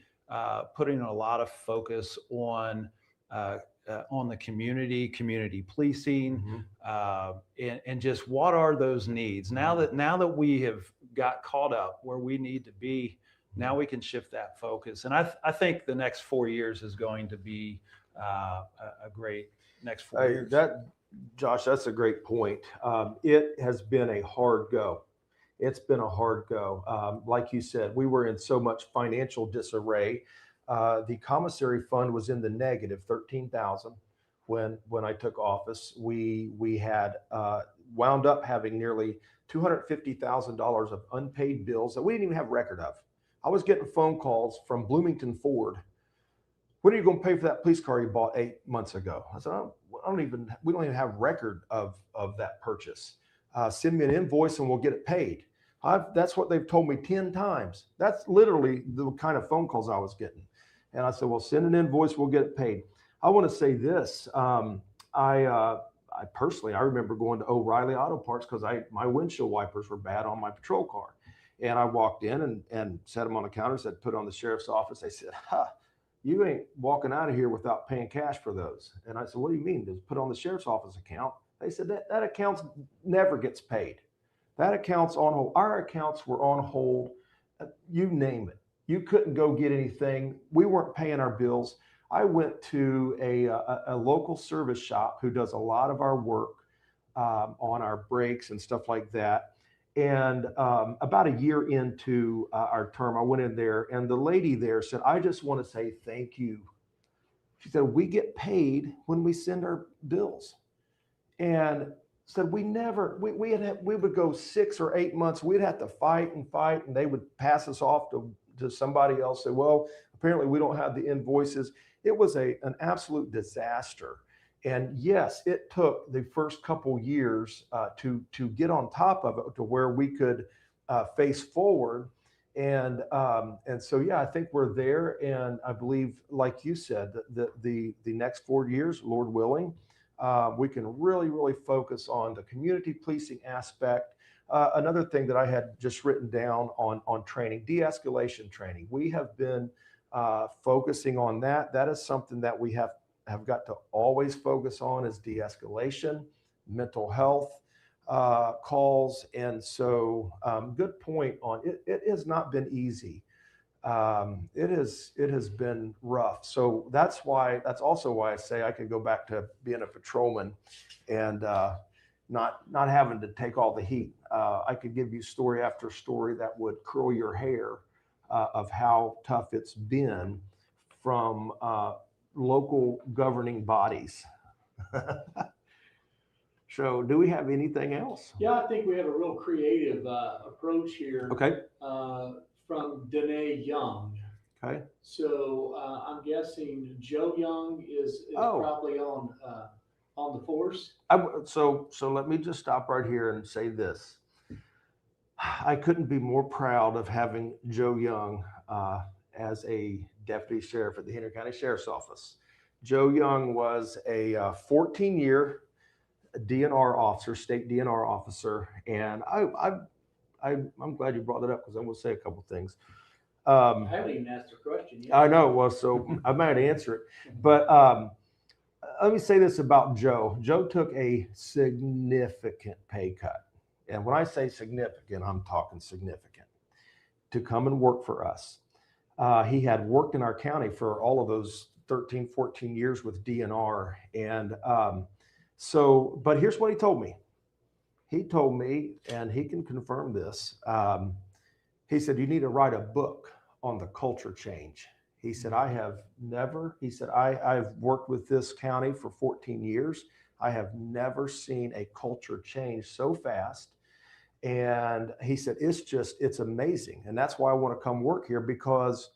putting a lot of focus on the community policing, Mm-hmm. and just what are those needs. Now that we have got caught up where we need to be, now we can shift that focus. And I think the next 4 years is going to be a great next 4 years. Josh, that's a great point. It has been a hard go. It's been a hard go. Like you said, we were in so much financial disarray. The commissary fund was in the negative 13,000 when I took office. We had wound up having nearly $250,000 of unpaid bills that we didn't even have record of. I was getting phone calls from Bloomington Ford. When are you going to pay for that police car you bought 8 months ago? I said, we don't even have record of that purchase. Send me an invoice and we'll get it paid. That's what they've told me 10 times. That's literally the kind of phone calls I was getting. And I said, well, send an invoice, we'll get it paid. I want to say this. I personally, I remember going to O'Reilly Auto Parts because my windshield wipers were bad on my patrol car. And I walked in and set them on the counter, said, put on the sheriff's office. They said, you ain't walking out of here without paying cash for those. And I said, what do you mean? Just put on the sheriff's office account. They said that account never gets paid. That account's on hold. Our accounts were on hold. You name it. You couldn't go get anything. We weren't paying our bills. I went to a local service shop who does a lot of our work on our brakes and stuff like that. And about a year into our term, I went in there and the lady there said, I just want to say thank you. She said, we get paid when we send our bills. And said we would go 6 or 8 months. We'd have to fight, and they would pass us off to somebody else. Say, well, apparently we don't have the invoices. It was an absolute disaster. And yes, it took the first couple years to get on top of it to where we could face forward. And so, yeah, I think we're there. And I believe, like you said, the next 4 years, Lord willing, we can really, really focus on the community policing aspect. Another thing that I had just written down on training, de-escalation training. We have been focusing on that. That is something that we have got to always focus on, is de-escalation, mental health calls. And so good point on it. It has not been easy. It has been rough. So that's also why I say I could go back to being a patrolman and not having to take all the heat. I could give you story after story that would curl your hair of how tough it's been from local governing bodies. So do we have anything else? Yeah, I think we have a real creative approach here. Okay. From Danae Young. Okay. So I'm guessing Joe Young is probably on the force. So let me just stop right here and say this. I couldn't be more proud of having Joe Young as a deputy sheriff at the Henry County Sheriff's Office. Joe Young was a 14-year DNR officer, state DNR officer, and I'm glad you brought that up because I'm going to say a couple things. I haven't even asked a question yet. I know. Well, so I might answer it. But let me say this about Joe. Joe took a significant pay cut. And when I say significant, I'm talking significant, to come and work for us. He had worked in our county for all of those 13, 14 years with DNR. And but here's what he told me. He told me, and he can confirm this, he said, you need to write a book on the culture change. He said, I've worked with this county for 14 years. I have never seen a culture change so fast. And he said, it's amazing. And that's why I want to come work here, because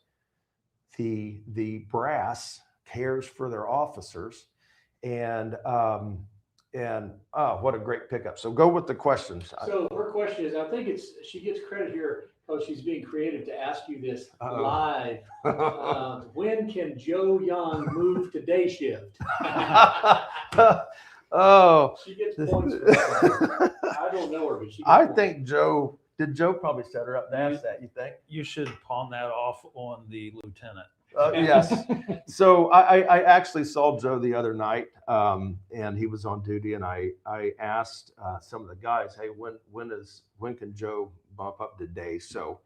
the brass cares for their officers. And what a great pickup. So go with the questions. So her question is, I think she gets credit here because she's being creative to ask you this live. When can Joe Young move to day shift? She gets points for that. I don't know her, but she gets think did Joe probably set her up to ask that, you think? You should pawn that off on the lieutenant. Yes. So I actually saw Joe the other night, and he was on duty, and I asked some of the guys, hey, when can Joe bump up to day? So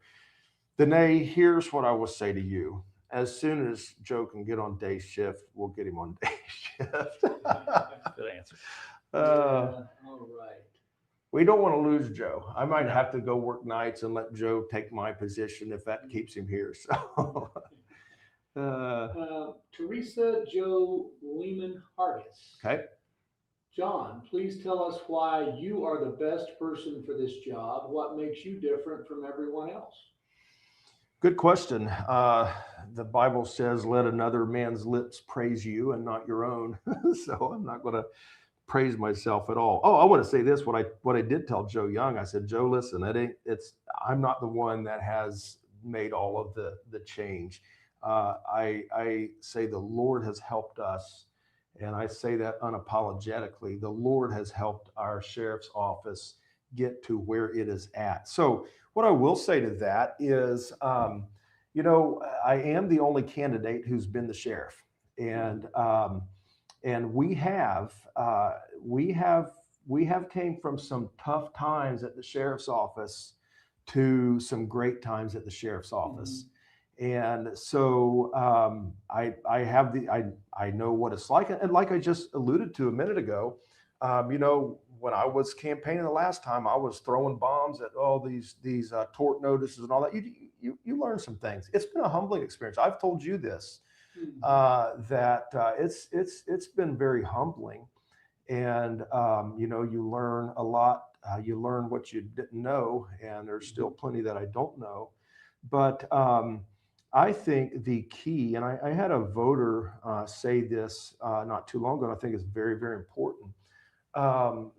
Danae, here's what I will say to you. As soon as Joe can get on day shift, we'll get him on day shift. Good answer. all right. We don't want to lose Joe. I might have to go work nights and let Joe take my position if that keeps him here. So Teresa Joe Lehman Hargis. Okay. John, please tell us why you are the best person for this job. What makes you different from everyone else? Good question. The Bible says, let another man's lips praise you and not your own. So I'm not going to praise myself at all. Oh, I want to say this. What I did tell Joe Young, I said, Joe, listen, I'm not the one that has made all of the change. I say the Lord has helped us, and I say that unapologetically. The Lord has helped our sheriff's office get to where it is at. So what I will say to that is, I am the only candidate who's been the sheriff, and we have came from some tough times at the sheriff's office to some great times at the sheriff's office. And so I know what it's like, and like I just alluded to a minute ago, when I was campaigning the last time, I was throwing bombs at all these tort notices and all that. You learn some things. It's been a humbling experience. I've told you this, that it's been very humbling, and you learn a lot. You learn what you didn't know, and there's still plenty that I don't know. But I think the key, and I had a voter say this not too long ago, and I think it's very, very important.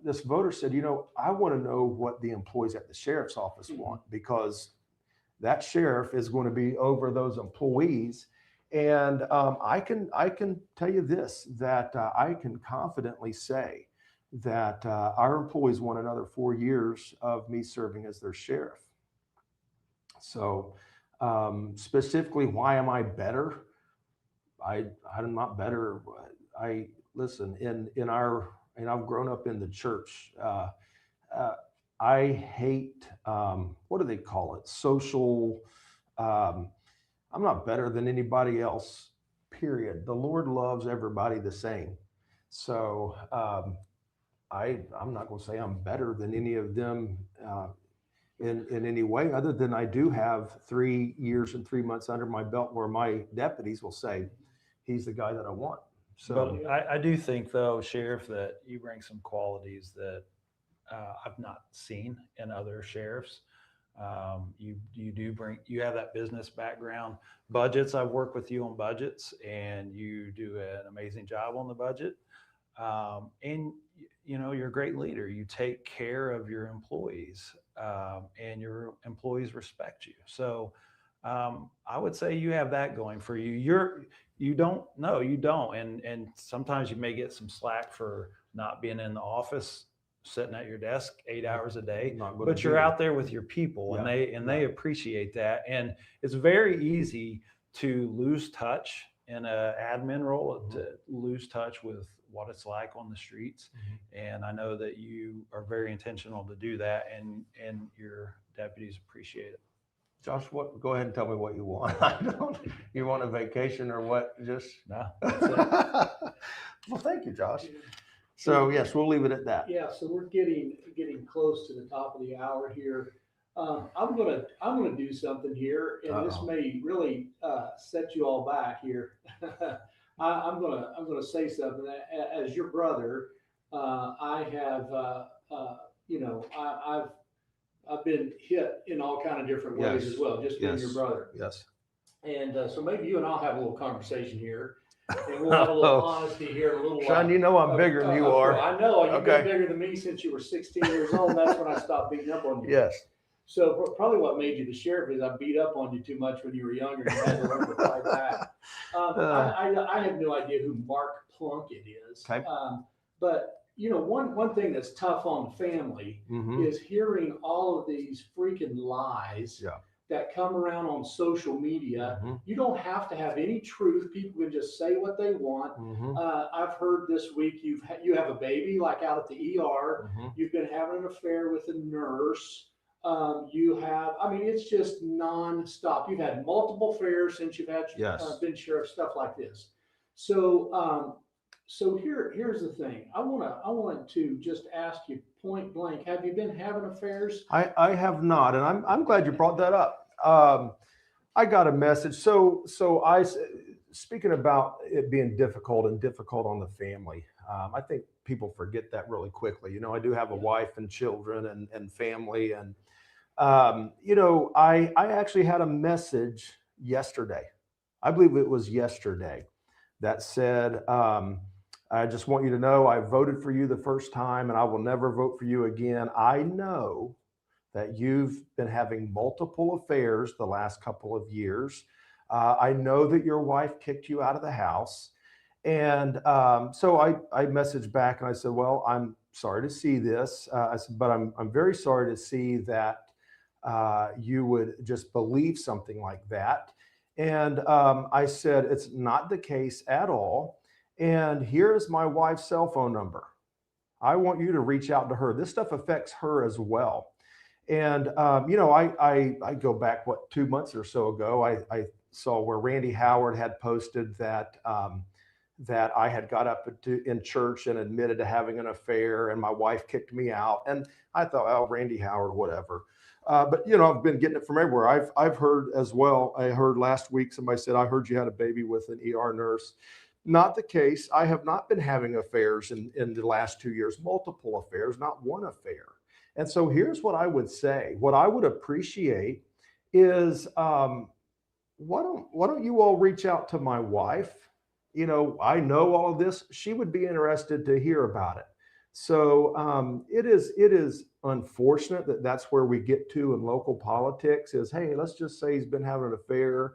This voter said, I want to know what the employees at the sheriff's office want, because that sheriff is going to be over those employees. And I can tell you this, that I can confidently say that our employees want another 4 years of me serving as their sheriff. So specifically, why am I better? I'm not better. I listen and I've grown up in the church. I hate, what do they call it? Social. I'm not better than anybody else, period. The Lord loves everybody the same. So I'm not going to say I'm better than any of them in any way, other than I do have 3 years and 3 months under my belt where my deputies will say, he's the guy that I want. So But I do think, though, Sheriff, that you bring some qualities that I've not seen in other sheriffs. You have that business background. Budgets, I've worked with you on budgets, and you do an amazing job on the budget. And you're a great leader. You take care of your employees, and your employees respect you. So I would say you have that going for you. You don't. And sometimes you may get some slack for not being in the office, sitting at your desk 8 hours a day, but you're out there with your people, and they appreciate that. And it's very easy to lose touch in an admin role, to lose touch with what it's like on the streets. And I know that you are very intentional to do that, and your deputies appreciate it. Josh, go ahead and tell me what you want. You want a vacation or what? Just No, that's it. Well, thank you, Josh. So yes, we'll leave it at that. Yeah, so we're getting close to the top of the hour here. I'm gonna do something here, and this may really set you all back here. I'm gonna say something. As your brother, I have I've been hit in all kind of different ways as well, just being your brother. Yes. And so maybe you and I'll have a little conversation here, and we'll have a little honesty here, a little. Son, I'm bigger than you are. I know you've been bigger than me since you were 16 years old. That's when I stopped beating up on you. Yes. So probably what made you the sheriff is I beat up on you too much when you were younger. You had to learn to fight back. I have no idea who Mark Plunkett is. Okay. But one thing that's tough on the family is hearing all of these freaking lies that come around on social media. You don't have to have any truth. People can just say what they want. I've heard this week you have a baby like out at the ER. You've been having an affair with a nurse. It's just nonstop. You've had multiple affairs since you've had been sheriff, stuff like this. So here's the thing. I want to just ask you point blank. Have you been having affairs? I have not, and I'm glad you brought that up. I got a message. So speaking about it being difficult on the family. I think people forget that really quickly. I do have a wife and children and family, and I actually had a message yesterday. I believe it was yesterday that said, I just want you to know I voted for you the first time and I will never vote for you again. I know that you've been having multiple affairs the last couple of years. I know that your wife kicked you out of the house. And so I messaged back and I said, well, I'm sorry to see this. I said, but I'm very sorry to see that you would just believe something like that. And I said, it's not the case at all. And here's my wife's cell phone number. I want you to reach out to her. This stuff affects her as well. And I go back 2 months or so ago. I saw where Randy Howard had posted that that I had got up in church and admitted to having an affair, and my wife kicked me out. And I thought, oh, Randy Howard, whatever. But I've been getting it from everywhere. I've heard as well. I heard last week somebody said, I heard you had a baby with an ER nurse. Not the case. I have not been having affairs in the last 2 years, multiple affairs, not one affair. And so here's what I would say. What I would appreciate is why don't you all reach out to my wife? I know all of this. She would be interested to hear about it. So it is unfortunate that that's where we get to in local politics is, hey, let's just say he's been having an affair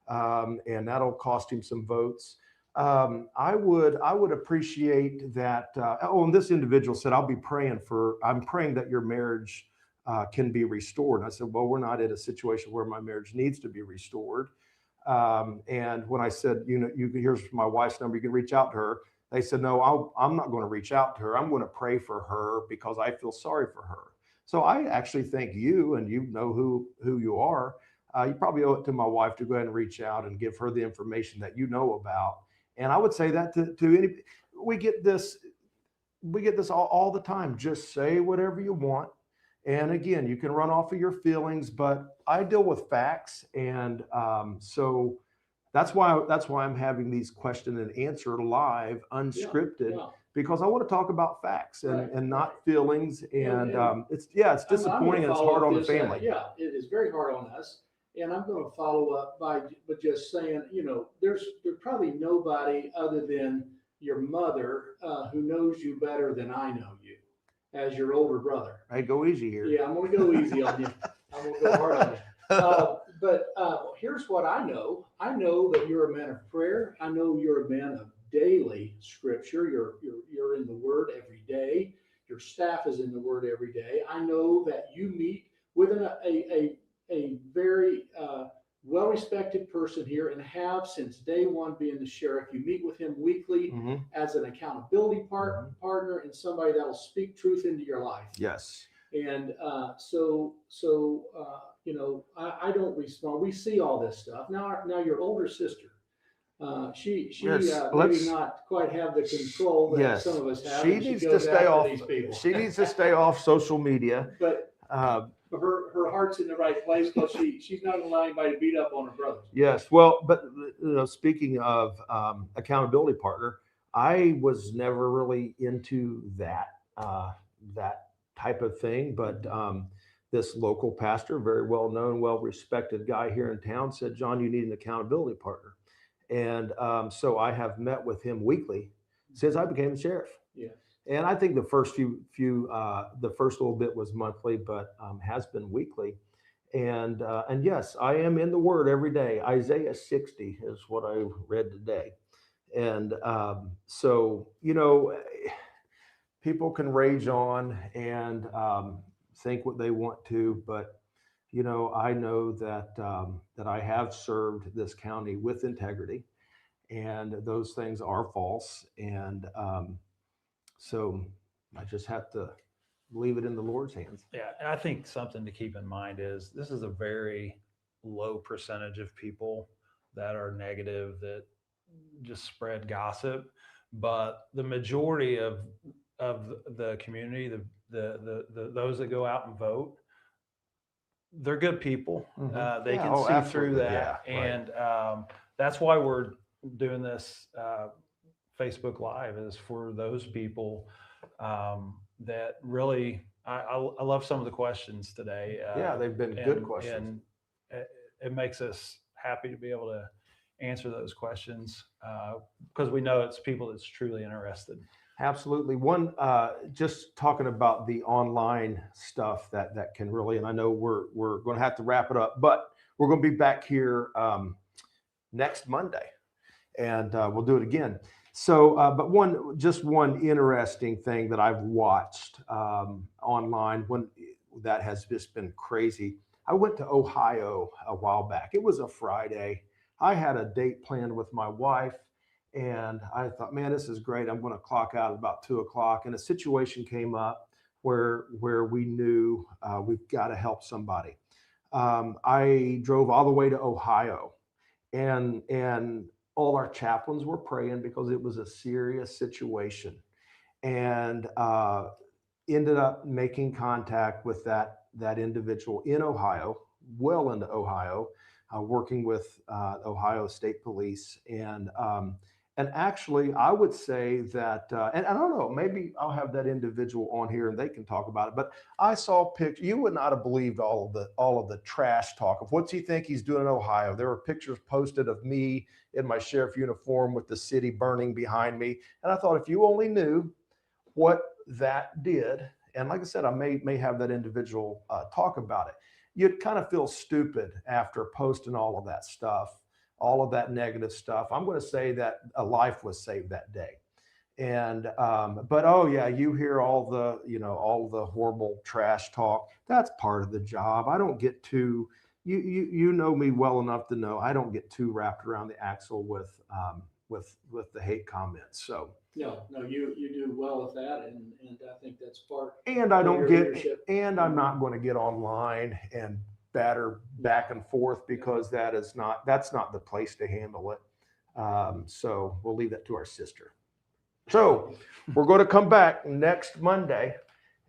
and that'll cost him some votes. I would appreciate that. And this individual said, I'm praying that your marriage can be restored. And I said, well, we're not in a situation where my marriage needs to be restored. And when I said, here's my wife's number, you can reach out to her. They said, no, I'm not going to reach out to her. I'm going to pray for her because I feel sorry for her. So I actually think you, and you know who you are, you probably owe it to my wife to go ahead and reach out and give her the information that you know about. And I would say that to any, we get this all the time. Just say whatever you want. And again, you can run off of your feelings, but I deal with facts. And so that's why I'm having these question and answer live, unscripted, because I want to talk about facts and not feelings. And it's disappointing and it's hard on the family. It is very hard on us. And I'm going to follow up by just saying, there's probably nobody other than your mother who knows you better than I know you as your older brother. Hey, go easy here. Yeah, I'm going to go easy on you. I'm going to go hard on you. But here's what I know. I know that you're a man of prayer. I know you're a man of daily scripture. You're in the Word every day. Your staff is in the Word every day. I know that you meet with a very well-respected person here and have since day one being the sheriff. You meet with him weekly as an accountability partner and somebody that will speak truth into your life. Yes. And I don't respond. We see all this stuff. Now your older sister, she maybe not quite have the control that some of us have. She needs to stay off. She needs to stay off social media. But her heart's in the right place because she's not allowing anybody to beat up on her brothers. Yes. Well, but speaking of accountability partner, I was never really into that type of thing. But this local pastor, very well known, well respected guy here in town, said, John, you need an accountability partner. And so I have met with him weekly since I became the sheriff. Yeah. And I think the first the first little bit was monthly, but has been weekly. And yes, I am in the Word every day. Isaiah 60 is what I read today. And so, people can rage on and think what they want to, but I know that I have served this county with integrity, and those things are false. And so I just have to leave it in the Lord's hands. Yeah. And I think something to keep in mind is this is a very low percentage of people that are negative, that just spread gossip. But the majority of the community, the those that go out and vote, they're good people. They can see through that. Yeah, and that's why we're doing this Facebook Live, is for those people that really, I love some of the questions today. They've been good questions. And it makes us happy to be able to answer those questions because we know it's people that's truly interested. Absolutely. One, just talking about the online stuff that can really, and I know we're going to have to wrap it up, but we're going to be back here next Monday, and we'll do it again. So, but one interesting thing that I've watched online when that has just been crazy. I went to Ohio a while back. It was a Friday. I had a date planned with my wife, and I thought, man, this is great. I'm going to clock out at about 2 o'clock. And a situation came up where we knew we've got to help somebody. I drove all the way to Ohio, and all our chaplains were praying because it was a serious situation, and ended up making contact with that individual in Ohio, well into Ohio, working with Ohio State Police, and actually, I would say that, and I don't know, maybe I'll have that individual on here and they can talk about it. But I saw pictures. You would not have believed all of the trash talk of what's he think he's doing in Ohio. There were pictures posted of me in my sheriff uniform with the city burning behind me, and I thought if you only knew what that did, and like I said, I may have that individual talk about it. You'd kind of feel stupid after posting all of that stuff, all of that negative stuff. I'm going to say that a life was saved that day. And but oh yeah, you hear all the horrible trash talk. That's part of the job. I don't get too you know me well enough to know I don't get too wrapped around the axle with the hate comments. So No, you do well with that, and I think that's part. and I of don't your get leadership. and I'm not going to get online and batter back and forth because that's not the place to handle it. So we'll leave that to our sister. So we're going to come back next Monday,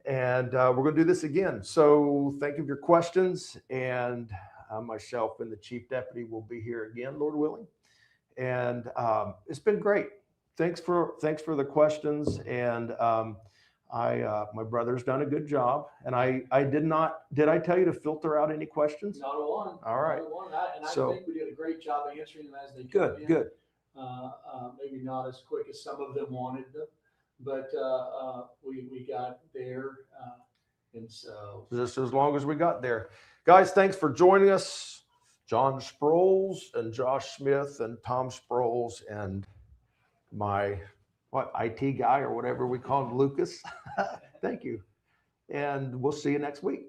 and we're going to do this again. So thank you for your questions, and myself and the chief deputy will be here again, Lord willing. And it's been great. Thanks for the questions, and my brother's done a good job, and did I tell you to filter out any questions? Not a one. All right. Not a one. I So- think we did a great job answering them as they come Good, in. good. Maybe not as quick as some of them wanted them, but we got there, and so. Just as long as we got there. Guys, thanks for joining us. John Sproles and Josh Smith and Tom Sproles and my IT guy or whatever we call him, Lucas. Thank you. And we'll see you next week.